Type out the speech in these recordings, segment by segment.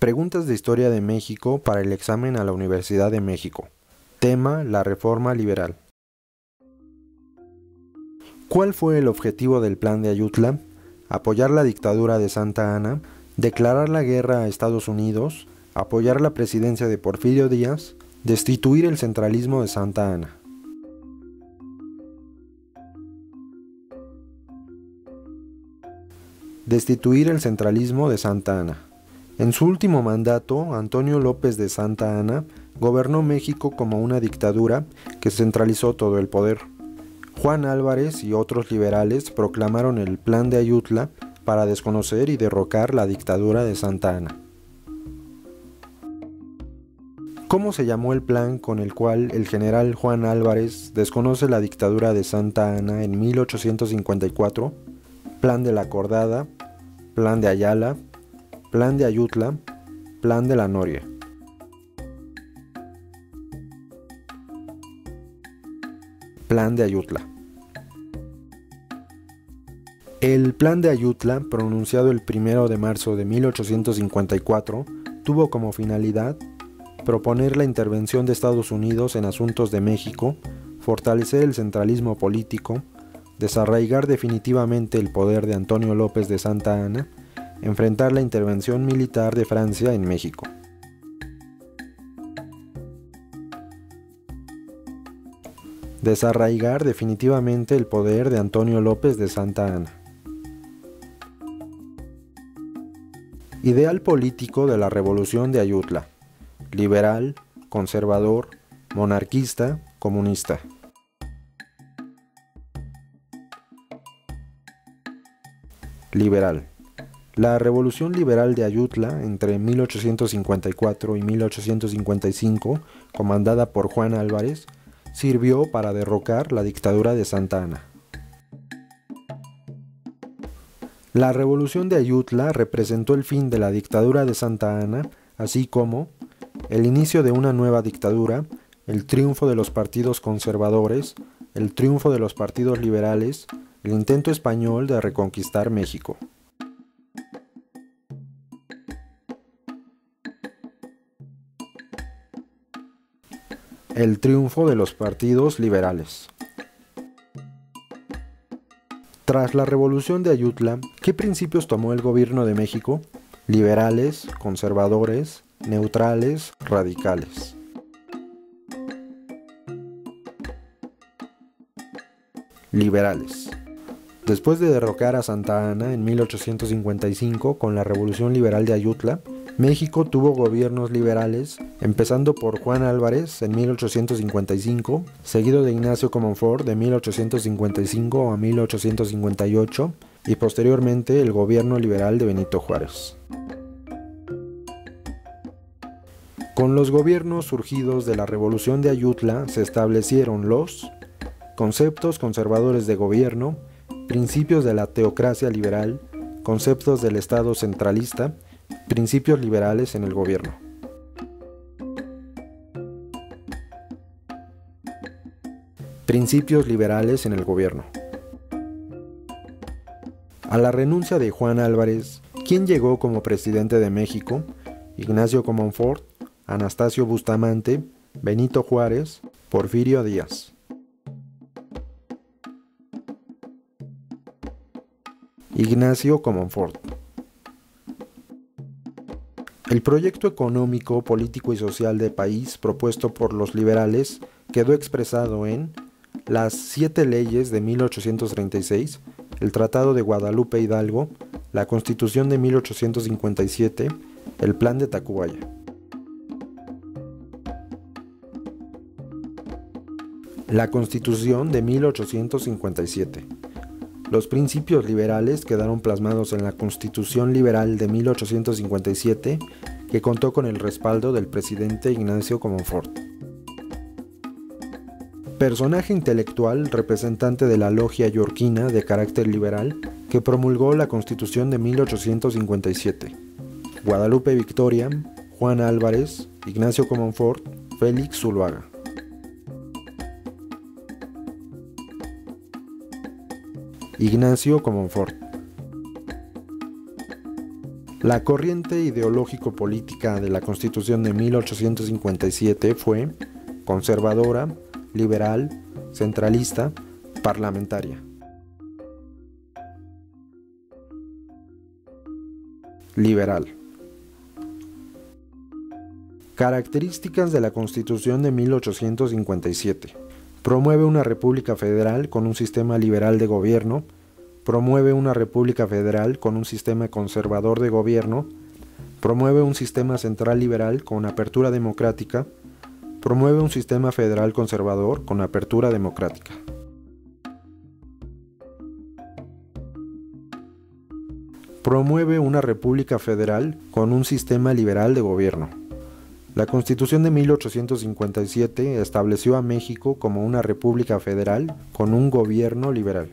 Preguntas de Historia de México para el examen a la Universidad de México. Tema: la Reforma Liberal. ¿Cuál fue el objetivo del Plan de Ayutla? Apoyar la dictadura de Santa Anna, declarar la guerra a Estados Unidos, apoyar la presidencia de Porfirio Díaz, destituir el centralismo de Santa Anna. Destituir el centralismo de Santa Anna. En su último mandato, Antonio López de Santa Anna gobernó México como una dictadura que centralizó todo el poder. Juan Álvarez y otros liberales proclamaron el Plan de Ayutla para desconocer y derrocar la dictadura de Santa Anna. ¿Cómo se llamó el plan con el cual el general Juan Álvarez desconoce la dictadura de Santa Anna en 1854? Plan de la Acordada, Plan de Ayala, Plan de Ayutla, Plan de la Noria. Plan de Ayutla. El Plan de Ayutla, pronunciado el 1 de marzo de 1854, tuvo como finalidad proponer la intervención de Estados Unidos en asuntos de México, fortalecer el centralismo político, desarraigar definitivamente el poder de Antonio López de Santa Anna, enfrentar la intervención militar de Francia en México. Desarraigar definitivamente el poder de Antonio López de Santa Anna. Ideal político de la Revolución de Ayutla: liberal, conservador, monarquista, comunista. Liberal. La Revolución Liberal de Ayutla, entre 1854 y 1855, comandada por Juan Álvarez, sirvió para derrocar la dictadura de Santa Anna. La Revolución de Ayutla representó el fin de la dictadura de Santa Anna, así como el inicio de una nueva dictadura, el triunfo de los partidos conservadores, el triunfo de los partidos liberales, el intento español de reconquistar México. El triunfo de los partidos liberales. Tras la Revolución de Ayutla, ¿qué principios tomó el gobierno de México? Liberales, conservadores, neutrales, radicales. Liberales. Después de derrocar a Santa Anna en 1855 con la Revolución Liberal de Ayutla, México tuvo gobiernos liberales, empezando por Juan Álvarez en 1855, seguido de Ignacio Comonfort de 1855 a 1858 y posteriormente el gobierno liberal de Benito Juárez. Con los gobiernos surgidos de la Revolución de Ayutla se establecieron los conceptos conservadores de gobierno, principios de la teocracia liberal, conceptos del Estado centralista, principios liberales en el gobierno. Principios liberales en el gobierno. A la renuncia de Juan Álvarez, ¿quién llegó como presidente de México? Ignacio Comonfort, Anastasio Bustamante, Benito Juárez, Porfirio Díaz. Ignacio Comonfort. El proyecto económico, político y social de país propuesto por los liberales quedó expresado en las 7 leyes de 1836, el Tratado de Guadalupe Hidalgo, la Constitución de 1857, el Plan de Tacubaya. La Constitución de 1857. Los principios liberales quedaron plasmados en la Constitución Liberal de 1857, que contó con el respaldo del presidente Ignacio Comonfort. Personaje intelectual representante de la logia yorquina de carácter liberal que promulgó la Constitución de 1857. Guadalupe Victoria, Juan Álvarez, Ignacio Comonfort, Félix Zuloaga. Ignacio Comonfort. La corriente ideológico-política de la Constitución de 1857 fue conservadora, liberal, centralista, parlamentaria. Liberal. Características de la Constitución de 1857. Promueve una república federal con un sistema liberal de gobierno. Promueve una república federal con un sistema conservador de gobierno. Promueve un sistema central liberal con apertura democrática. Promueve un sistema federal conservador con apertura democrática. Promueve una república federal con un sistema liberal de gobierno. La Constitución de 1857 estableció a México como una república federal con un gobierno liberal.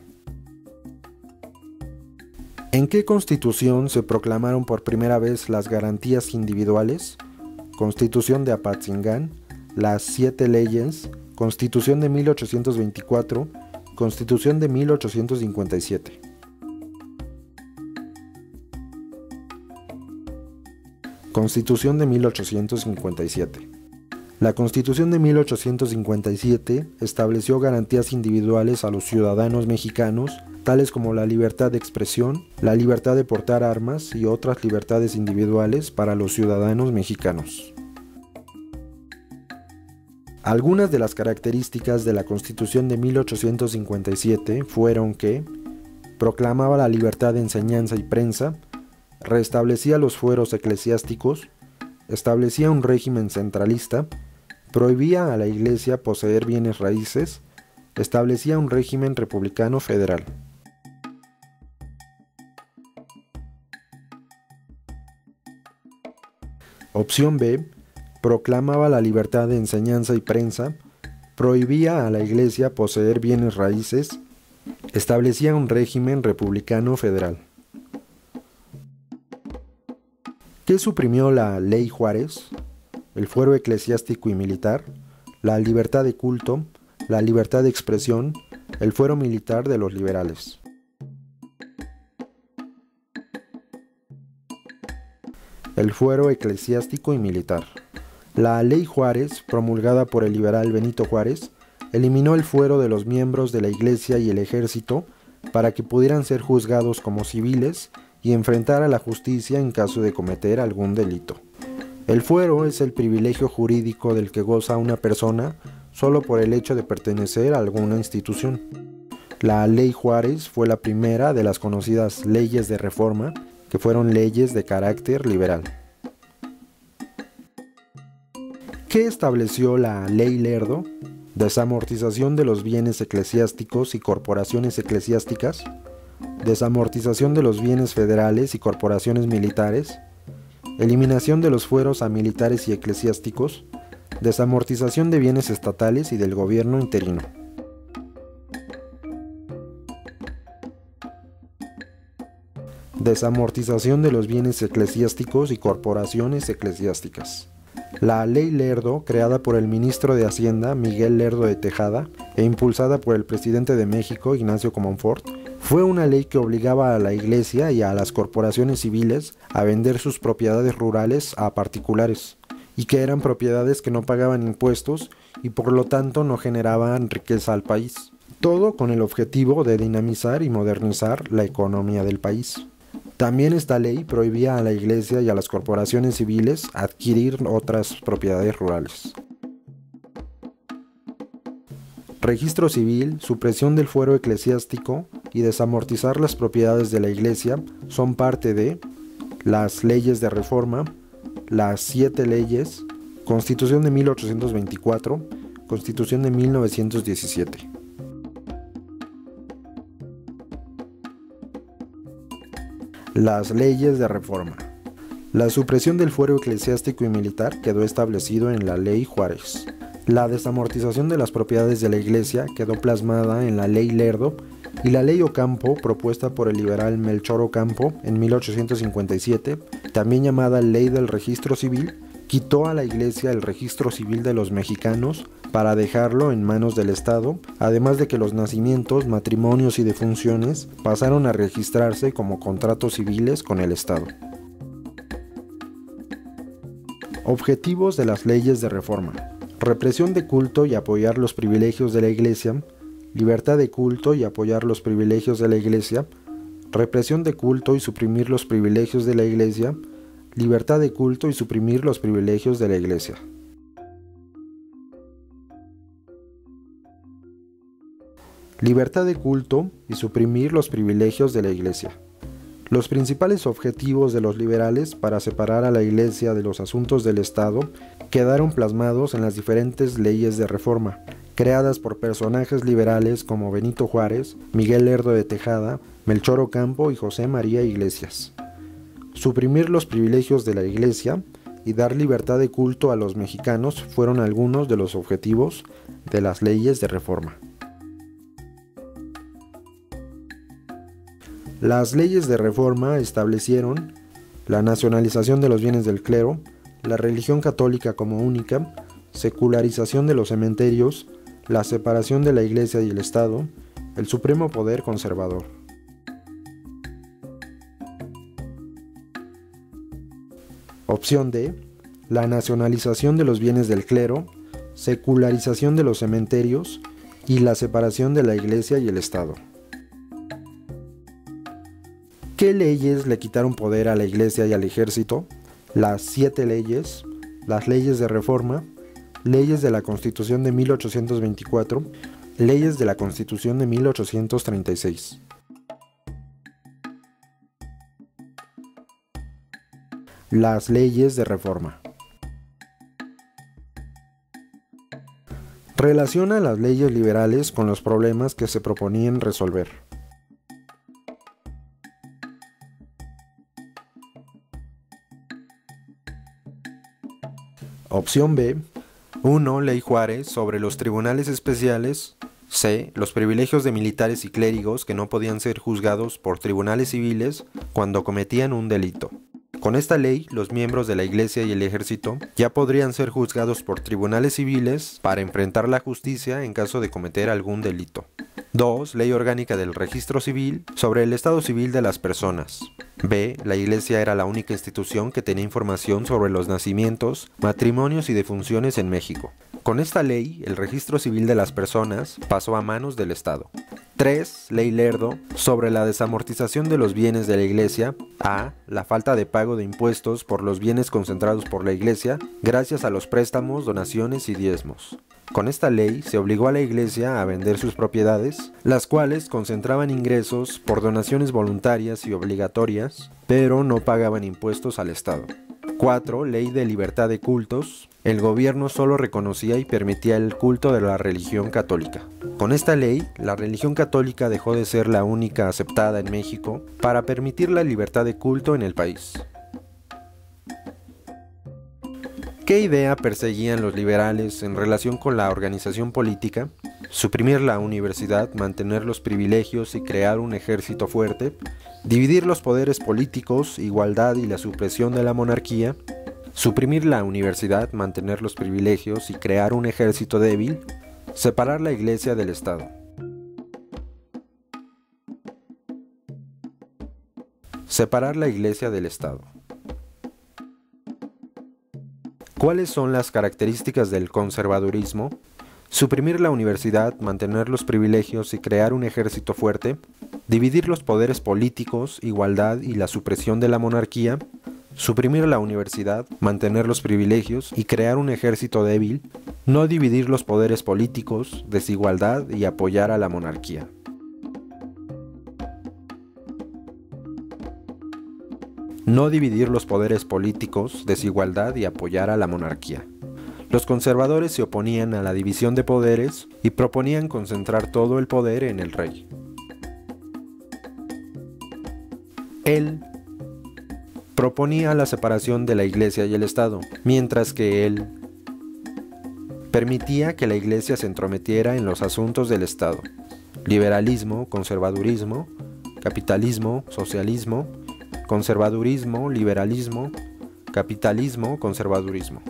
¿En qué Constitución se proclamaron por primera vez las garantías individuales? Constitución de Apatzingán, las 7 leyes, Constitución de 1824, Constitución de 1857. Constitución de 1857. La Constitución de 1857 estableció garantías individuales a los ciudadanos mexicanos, tales como la libertad de expresión, la libertad de portar armas y otras libertades individuales para los ciudadanos mexicanos. Algunas de las características de la Constitución de 1857 fueron que proclamaba la libertad de enseñanza y prensa, restablecía los fueros eclesiásticos, establecía un régimen centralista, prohibía a la Iglesia poseer bienes raíces, establecía un régimen republicano federal. Opción B. Proclamaba la libertad de enseñanza y prensa, prohibía a la Iglesia poseer bienes raíces, establecía un régimen republicano federal. ¿Qué suprimió la Ley Juárez? El fuero eclesiástico y militar, la libertad de culto, la libertad de expresión, el fuero militar de los liberales. El fuero eclesiástico y militar. La Ley Juárez, promulgada por el liberal Benito Juárez, eliminó el fuero de los miembros de la Iglesia y el ejército para que pudieran ser juzgados como civiles y enfrentar a la justicia en caso de cometer algún delito. El fuero es el privilegio jurídico del que goza una persona solo por el hecho de pertenecer a alguna institución. La Ley Juárez fue la primera de las conocidas leyes de reforma, que fueron leyes de carácter liberal. ¿Qué estableció la Ley Lerdo? Desamortización de los bienes eclesiásticos y corporaciones eclesiásticas, desamortización de los bienes federales y corporaciones militares, eliminación de los fueros a militares y eclesiásticos, desamortización de bienes estatales y del gobierno interino. Desamortización de los bienes eclesiásticos y corporaciones eclesiásticas. La Ley Lerdo, creada por el ministro de Hacienda, Miguel Lerdo de Tejada, e impulsada por el presidente de México, Ignacio Comonfort, fue una ley que obligaba a la Iglesia y a las corporaciones civiles a vender sus propiedades rurales a particulares, y que eran propiedades que no pagaban impuestos y por lo tanto no generaban riqueza al país. Todo con el objetivo de dinamizar y modernizar la economía del país. También esta ley prohibía a la Iglesia y a las corporaciones civiles adquirir otras propiedades rurales. Registro civil, supresión del fuero eclesiástico y desamortizar las propiedades de la Iglesia son parte de las leyes de reforma, las 7 leyes, Constitución de 1824, Constitución de 1917. Las leyes de reforma. La supresión del fuero eclesiástico y militar quedó establecido en la Ley Juárez. La desamortización de las propiedades de la Iglesia quedó plasmada en la Ley Lerdo y la Ley Ocampo, propuesta por el liberal Melchor Ocampo en 1857, también llamada Ley del Registro Civil, quitó a la Iglesia el registro civil de los mexicanos para dejarlo en manos del Estado, además de que los nacimientos, matrimonios y defunciones pasaron a registrarse como contratos civiles con el Estado. Objetivos de las leyes de reforma: represión de culto y apoyar los privilegios de la Iglesia, libertad de culto y apoyar los privilegios de la Iglesia, represión de culto y suprimir los privilegios de la Iglesia, libertad de culto y suprimir los privilegios de la Iglesia. Libertad de culto y suprimir los privilegios de la Iglesia. Los principales objetivos de los liberales para separar a la Iglesia de los asuntos del Estado quedaron plasmados en las diferentes leyes de reforma, creadas por personajes liberales como Benito Juárez, Miguel Lerdo de Tejada, Melchor Ocampo y José María Iglesias. Suprimir los privilegios de la Iglesia y dar libertad de culto a los mexicanos fueron algunos de los objetivos de las leyes de reforma. Las leyes de reforma establecieron la nacionalización de los bienes del clero, la religión católica como única, secularización de los cementerios, la separación de la Iglesia y el Estado, el supremo poder conservador. Opción D: la nacionalización de los bienes del clero, secularización de los cementerios y la separación de la Iglesia y el Estado. ¿Qué leyes le quitaron poder a la Iglesia y al ejército? Las 7 leyes, las leyes de reforma, leyes de la Constitución de 1824, leyes de la Constitución de 1836. Las leyes de reforma. Relaciona las leyes liberales con los problemas que se proponían resolver. Opción B: 1. Ley Juárez sobre los tribunales especiales. C. Los privilegios de militares y clérigos que no podían ser juzgados por tribunales civiles cuando cometían un delito. Con esta ley, los miembros de la Iglesia y el ejército ya podrían ser juzgados por tribunales civiles para enfrentar la justicia en caso de cometer algún delito. 2. Ley orgánica del registro civil sobre el estado civil de las personas. B. La Iglesia era la única institución que tenía información sobre los nacimientos, matrimonios y defunciones en México. Con esta ley, el registro civil de las personas pasó a manos del Estado. 3. Ley Lerdo sobre la desamortización de los bienes de la Iglesia. A. La falta de pago de impuestos por los bienes concentrados por la Iglesia gracias a los préstamos, donaciones y diezmos. Con esta ley se obligó a la Iglesia a vender sus propiedades, las cuales concentraban ingresos por donaciones voluntarias y obligatorias, pero no pagaban impuestos al Estado. 4. Ley de libertad de cultos. El gobierno solo reconocía y permitía el culto de la religión católica. Con esta ley, la religión católica dejó de ser la única aceptada en México para permitir la libertad de culto en el país. ¿Qué idea perseguían los liberales en relación con la organización política? Suprimir la universidad, mantener los privilegios y crear un ejército fuerte, dividir los poderes políticos, igualdad y la supresión de la monarquía, suprimir la universidad, mantener los privilegios y crear un ejército débil, separar la Iglesia del Estado. Separar la Iglesia del Estado. ¿Cuáles son las características del conservadurismo? Suprimir la universidad, mantener los privilegios y crear un ejército fuerte, dividir los poderes políticos, igualdad y la supresión de la monarquía, suprimir la universidad, mantener los privilegios y crear un ejército débil, no dividir los poderes políticos, desigualdad y apoyar a la monarquía. No dividir los poderes políticos, desigualdad y apoyar a la monarquía. Los conservadores se oponían a la división de poderes y proponían concentrar todo el poder en el rey. Él proponía la separación de la Iglesia y el Estado, mientras que él permitía que la Iglesia se entrometiera en los asuntos del Estado. Liberalismo, conservadurismo, capitalismo, socialismo, conservadurismo, liberalismo, capitalismo, conservadurismo.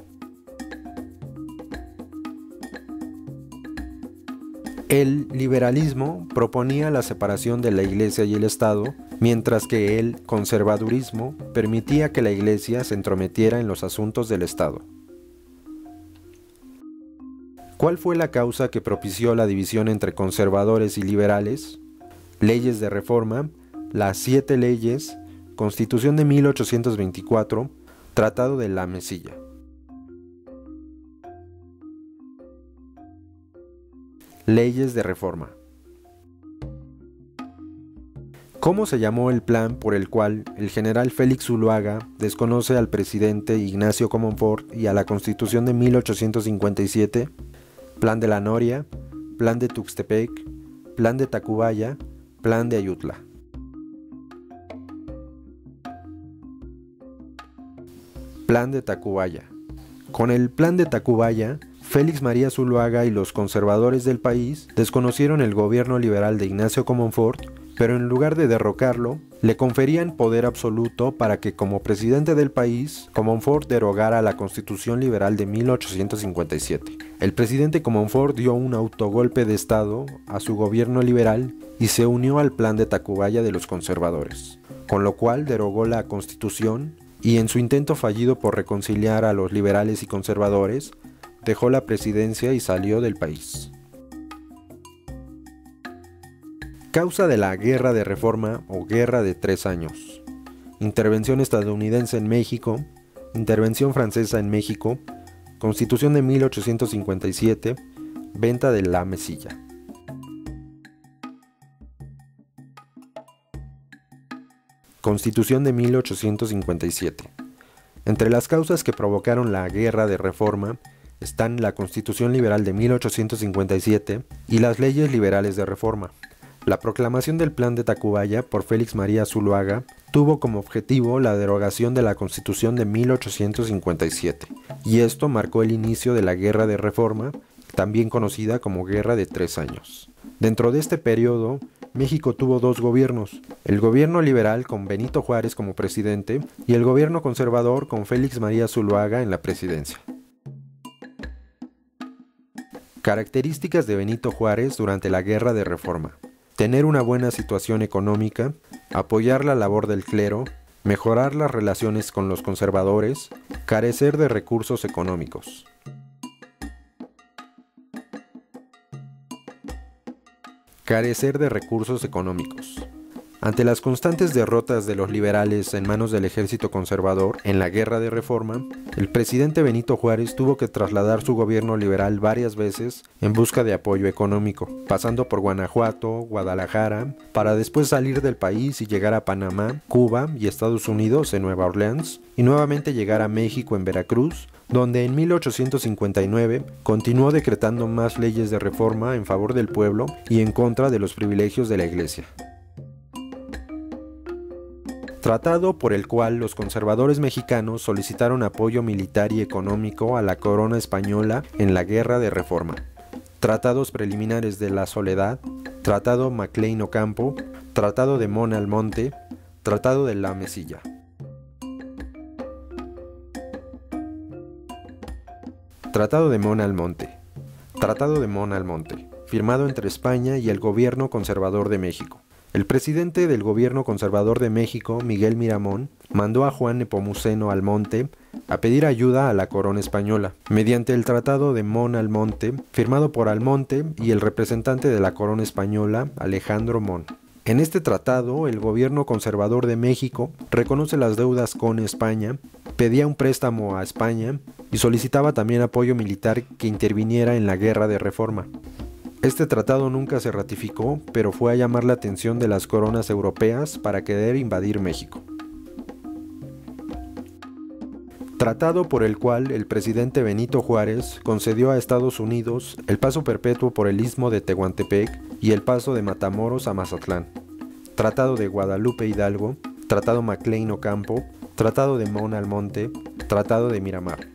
El liberalismo proponía la separación de la Iglesia y el Estado, mientras que el conservadurismo permitía que la Iglesia se entrometiera en los asuntos del Estado. ¿Cuál fue la causa que propició la división entre conservadores y liberales? Leyes de reforma, las 7 leyes, Constitución de 1824, Tratado de la Mesilla. Leyes de reforma. ¿Cómo se llamó el plan por el cual el general Félix Zuloaga desconoce al presidente Ignacio Comonfort y a la Constitución de 1857? Plan de la Noria, Plan de Tuxtepec, Plan de Tacubaya, Plan de Ayutla. Plan de Tacubaya. Con el Plan de Tacubaya, Félix María Zuloaga y los conservadores del país desconocieron el gobierno liberal de Ignacio Comonfort, pero en lugar de derrocarlo, le conferían poder absoluto para que como presidente del país, Comonfort derogara la Constitución Liberal de 1857. El presidente Comonfort dio un autogolpe de Estado a su gobierno liberal y se unió al Plan de Tacubaya de los conservadores, con lo cual derogó la Constitución y en su intento fallido por reconciliar a los liberales y conservadores, dejó la presidencia y salió del país. Causa de la Guerra de Reforma o Guerra de 3 años. Intervención estadounidense en México, intervención francesa en México, Constitución de 1857, venta de la Mesilla. Constitución de 1857. Entre las causas que provocaron la Guerra de Reforma están la Constitución Liberal de 1857 y las leyes liberales de reforma. La proclamación del Plan de Tacubaya por Félix María Zuloaga tuvo como objetivo la derogación de la Constitución de 1857, y esto marcó el inicio de la Guerra de Reforma, también conocida como Guerra de 3 años. Dentro de este periodo, México tuvo 2 gobiernos, el gobierno liberal con Benito Juárez como presidente y el gobierno conservador con Félix María Zuloaga en la presidencia. Características de Benito Juárez durante la Guerra de Reforma: tener una buena situación económica, apoyar la labor del clero, mejorar las relaciones con los conservadores, carecer de recursos económicos. Carecer de recursos económicos. Ante las constantes derrotas de los liberales en manos del ejército conservador en la Guerra de Reforma, el presidente Benito Juárez tuvo que trasladar su gobierno liberal varias veces en busca de apoyo económico, pasando por Guanajuato, Guadalajara, para después salir del país y llegar a Panamá, Cuba y Estados Unidos en Nueva Orleans, y nuevamente llegar a México en Veracruz, donde en 1859 continuó decretando más leyes de reforma en favor del pueblo y en contra de los privilegios de la Iglesia. Tratado por el cual los conservadores mexicanos solicitaron apoyo militar y económico a la corona española en la Guerra de Reforma. Tratados preliminares de la Soledad, Tratado McLean Ocampo, Tratado de Mon Almonte, Tratado de la Mesilla. Tratado de Mon Almonte. Tratado de Mon Almonte, firmado entre España y el gobierno conservador de México. El presidente del gobierno conservador de México, Miguel Miramón, mandó a Juan Nepomuceno Almonte a pedir ayuda a la corona española, mediante el Tratado de Mon Almonte, firmado por Almonte y el representante de la corona española, Alejandro Mon. En este tratado, el gobierno conservador de México reconoce las deudas con España, pedía un préstamo a España y solicitaba también apoyo militar que interviniera en la Guerra de Reforma. Este tratado nunca se ratificó, pero fue a llamar la atención de las coronas europeas para querer invadir México. Tratado por el cual el presidente Benito Juárez concedió a Estados Unidos el paso perpetuo por el Istmo de Tehuantepec y el paso de Matamoros a Mazatlán. Tratado de Guadalupe Hidalgo, Tratado McLean Ocampo, Tratado de Mon Almonte, Tratado de Miramar.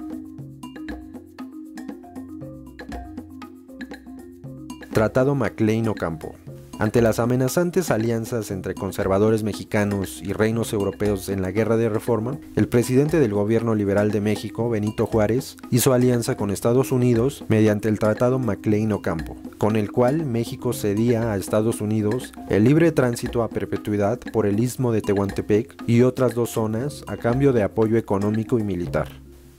Tratado McLean Ocampo. Ante las amenazantes alianzas entre conservadores mexicanos y reinos europeos en la Guerra de Reforma, el presidente del gobierno liberal de México, Benito Juárez, hizo alianza con Estados Unidos mediante el Tratado McLean Ocampo, con el cual México cedía a Estados Unidos el libre tránsito a perpetuidad por el istmo de Tehuantepec y otras 2 zonas a cambio de apoyo económico y militar.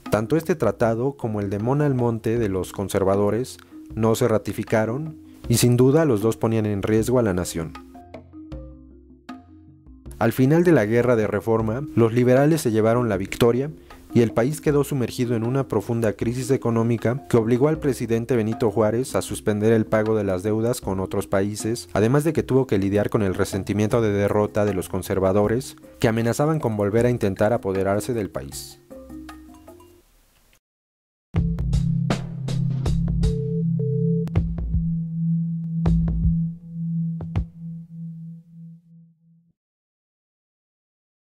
Tanto este tratado como el de Mon Almonte de los conservadores no se ratificaron y sin duda los dos ponían en riesgo a la nación. Al final de la Guerra de Reforma, los liberales se llevaron la victoria y el país quedó sumergido en una profunda crisis económica que obligó al presidente Benito Juárez a suspender el pago de las deudas con otros países, además de que tuvo que lidiar con el resentimiento de derrota de los conservadores, que amenazaban con volver a intentar apoderarse del país.